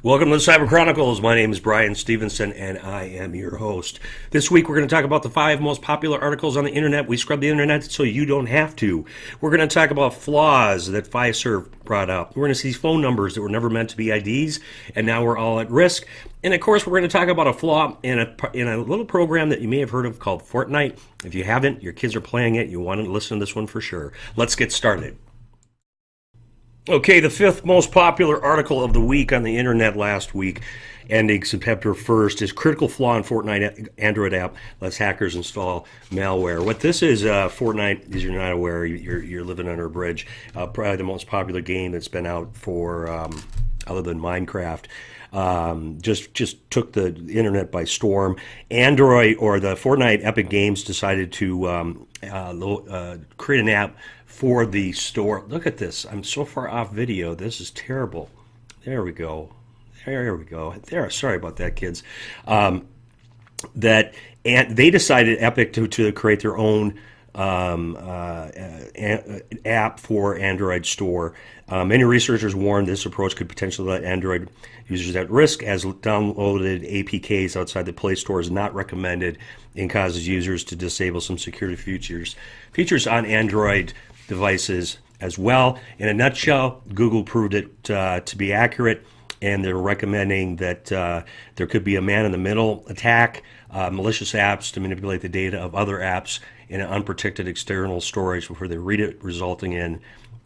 Welcome to the Cyber Chronicles. My name is Brian Stevenson, and I am your host. This week, we're going to talk about the 5 most popular articles on the internet. We scrub the internet so you don't have to. We're going to talk about flaws that Fiserv brought up. We're going to see phone numbers that were never meant to be IDs, and now we're all at risk. And of course, we're going to talk about a flaw in a little program that you may have heard of called Fortnite. If you haven't, your kids are playing it. You want to listen to this one for sure. Let's get started. Okay, the 5th most popular article of the week on the internet last week, ending September 1st, is critical flaw in Fortnite Android app lets hackers install malware. What this is, Fortnite, as you're not aware, you're living under a bridge. Probably the most popular game that's been out for, other than Minecraft. Just took the internet by storm. Android, or the Fortnite Epic Games, decided to create an app for the store. Look at this. I'm so far off video. This is terrible. There we go. There. Sorry about that, kids. And they decided, Epic, to create their own app for Android store. Many researchers warned this approach could potentially let Android users at risk, as downloaded APKs outside the Play Store is not recommended and causes users to disable some security features on Android devices as well. In a nutshell, Google proved it to be accurate, and they're recommending that there could be a man-in-the-middle attack, malicious apps to manipulate the data of other apps in an unprotected external storage before they read it, resulting in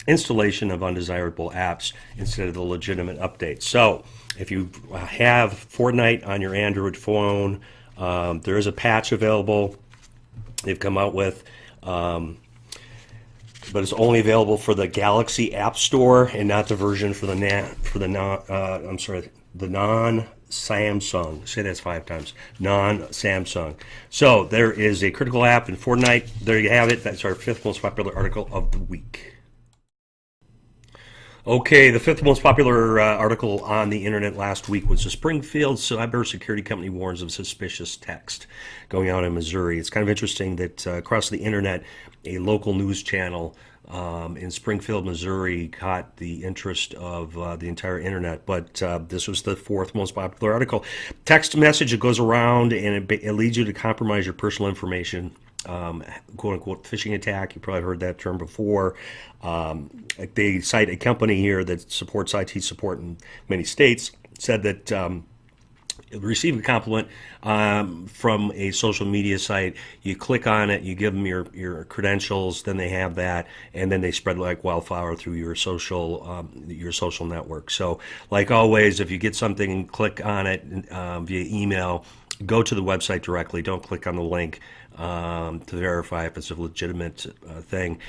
installation of undesirable apps instead of the legitimate updates. So if you have Fortnite on your Android phone, there is a patch available they've come out with, but it's only available for the Galaxy App Store and not the version for the non-Samsung. Say that's 5 times. Non-Samsung. So there is a critical app in Fortnite. There you have it. That's our 5th most popular article of the week. Okay, the 5th most popular article on the internet last week was the Springfield cybersecurity company warns of suspicious text going out in Missouri. It's kind of interesting that across the internet, a local news channel in Springfield, Missouri caught the interest of the entire internet, but this was the 4th most popular article. Text message, it goes around and it leads you to compromise your personal information. Quote-unquote phishing attack. You probably heard that term before. They cite a company here that supports IT support in many states, said that receive a compliment from a social media site. You click on it, you give them your credentials, then they have that, and then they spread like wildfire through your social network. So, like always, if you get something and click on it via email, go to the website directly. Don't click on the link to verify if it's a legitimate thing.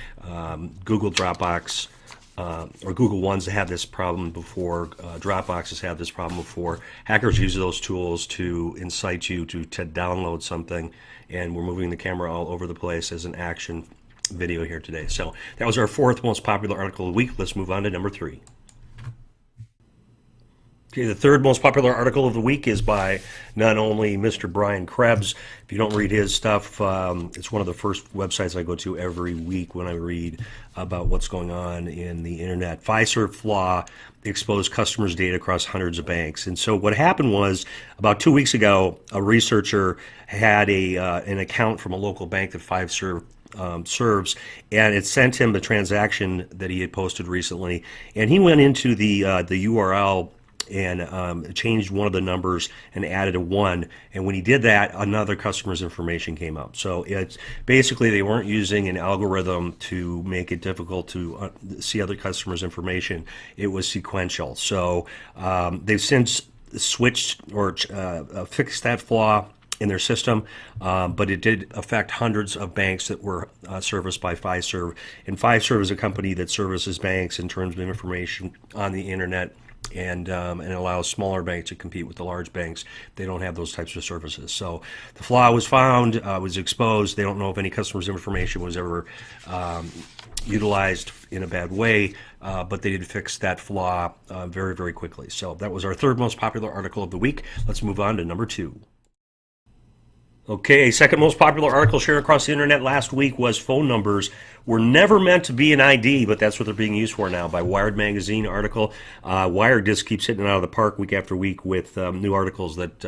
Google Dropbox or Google Ones have this problem before. Dropbox has had this problem before. Hackers use those tools to incite you to download something, and we're moving the camera all over the place as an action video here today. So that was our 4th most popular article of the week. Let's move on to number 3. Okay, the 3rd most popular article of the week is by not only Mr. Brian Krebs. If you don't read his stuff, it's one of the first websites I go to every week when I read about what's going on in the internet. Fiserv flaw exposed customers' data across hundreds of banks. And so what happened was, about 2 weeks ago, a researcher had an account from a local bank that Fiserv serves, and it sent him the transaction that he had posted recently. And he went into the URL and changed one of the numbers and added a 1. And when he did that, another customer's information came up. So it's basically they weren't using an algorithm to make it difficult to see other customers' information. It was sequential. So they've since switched or fixed that flaw in their system, but it did affect hundreds of banks that were serviced by Fiserv. And Fiserv is a company that services banks in terms of information on the internet, and allows smaller banks to compete with the large banks. They don't have those types of services. So the flaw was found, was exposed. They don't know if any customer's information was ever utilized in a bad way, but they did fix that flaw very, very quickly. So that was our 3rd most popular article of the week. Let's move on to number 2. Okay, second most popular article shared across the internet last week was phone numbers were never meant to be an ID, but that's what they're being used for now by Wired magazine article. Wired just keeps hitting it out of the park week after week with new articles that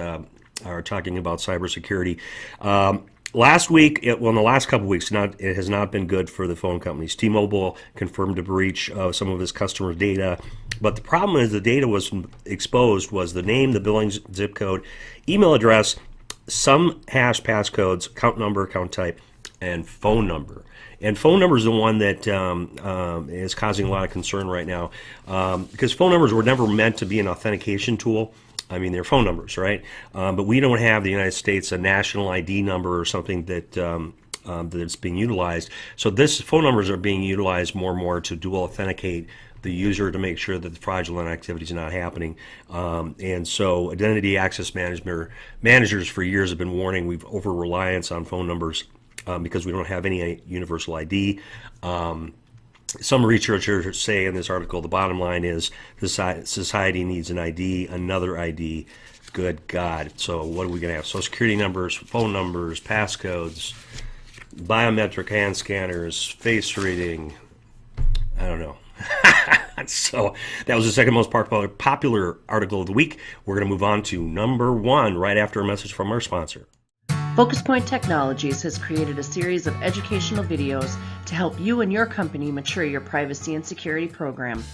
are talking about cybersecurity. Last week, in the last couple of weeks, it has not been good for the phone companies. T-Mobile confirmed a breach of some of its customers' data, but the problem is the data was exposed was the name, the billing zip code, email address, some hash passcodes, account number, account type, and phone number. And phone number is the one that is causing a lot of concern right now because phone numbers were never meant to be an authentication tool. I mean, they're phone numbers, right? But we don't have the United States a national ID number or something that's being utilized. So this phone numbers are being utilized more and more to dual authenticate the user to make sure that the fraudulent activity is not happening. And so identity access managers for years have been warning we've over-reliance on phone numbers because we don't have any universal ID. Some researchers say in this article the bottom line is society needs an ID, another ID. Good God. So what are we going to have? Social security numbers, phone numbers, passcodes, biometric hand scanners, face reading. I don't know. So that was the second most popular article of the week. We're going to move on to number one right after a message from our sponsor. Focus Point Technologies has created a series of educational videos to help you and your company mature your privacy and security program.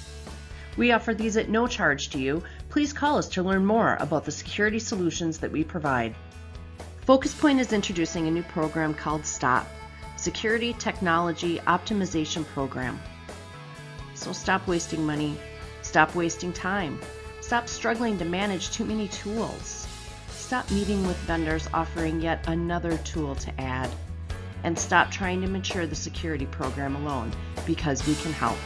We offer these at no charge to you. Please call us to learn more about the security solutions that we provide. Focus Point is introducing a new program called STOP, Security Technology Optimization Program. So stop wasting money, stop wasting time, stop struggling to manage too many tools. Stop meeting with vendors offering yet another tool to add. And stop trying to mature the security program alone, because we can help.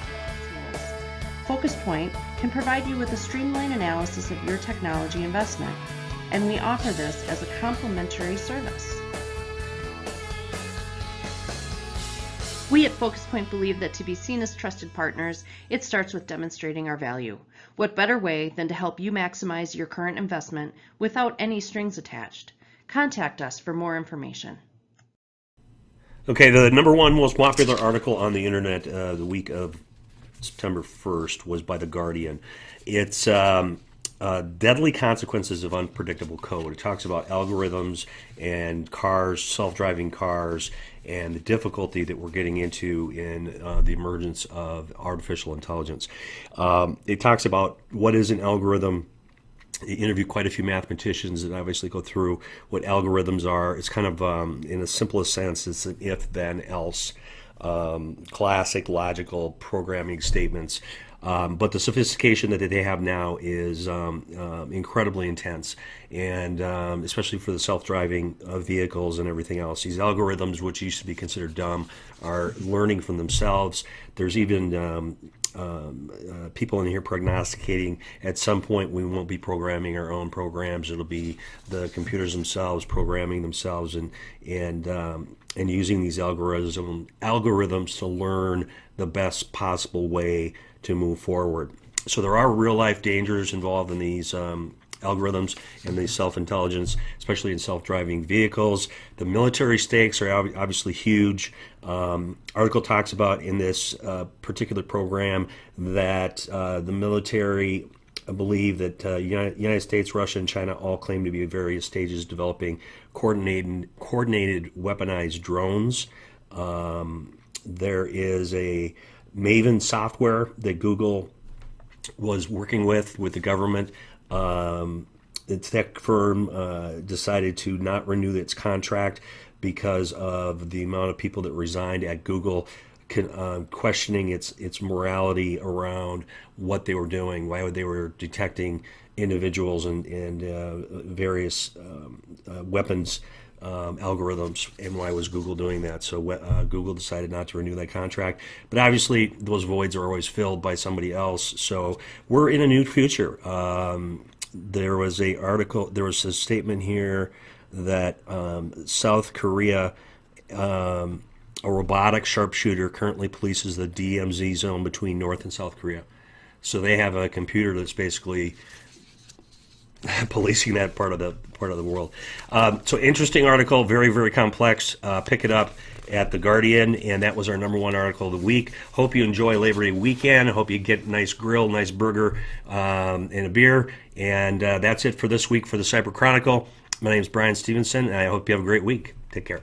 Focus Point can provide you with a streamlined analysis of your technology investment, and we offer this as a complimentary service. We at Focus Point believe that to be seen as trusted partners, it starts with demonstrating our value. What better way than to help you maximize your current investment without any strings attached? Contact us for more information. Okay, the number one most popular article on the internet the week of September 1st was by The Guardian. It's deadly consequences of unpredictable code. It talks about algorithms and cars, self-driving cars, and the difficulty that we're getting into in the emergence of artificial intelligence. It talks about what is an algorithm. They interview quite a few mathematicians that obviously go through what algorithms are. It's kind of, in the simplest sense, it's an if-then-else, classic logical programming statements. But the sophistication that they have now is incredibly intense, and especially for the self-driving vehicles and everything else. These algorithms, which used to be considered dumb, are learning from themselves. There's even people in here prognosticating at some point we won't be programming our own programs. It'll be the computers themselves programming themselves and using these algorithms to learn the best possible way to move forward. So there are real life dangers involved in these algorithms and these self-intelligence, especially in self-driving vehicles. The military stakes are obviously huge. Article talks about in this particular program that the military believe that United States, Russia, and China all claim to be at various stages developing coordinated weaponized drones. There is a Maven software that Google was working with the government. The tech firm decided to not renew its contract because of the amount of people that resigned at Google, questioning its morality around what they were doing, why they were detecting individuals and various weapons algorithms, and why was Google doing that. So Google decided not to renew that contract, but obviously those voids are always filled by somebody else. So we're in a new future. There was a statement here that South Korea, a robotic sharpshooter currently polices the DMZ zone between North and South Korea. So they have a computer that's basically policing that part of the world. So interesting article, very, very complex. Pick it up at The Guardian, and that was our #1 article of the week. Hope you enjoy Labor Day weekend. Hope you get a nice grill, nice burger, and a beer. And that's it for this week for the Cyber Chronicle. My name is Brian Stevenson, and I hope you have a great week. Take care.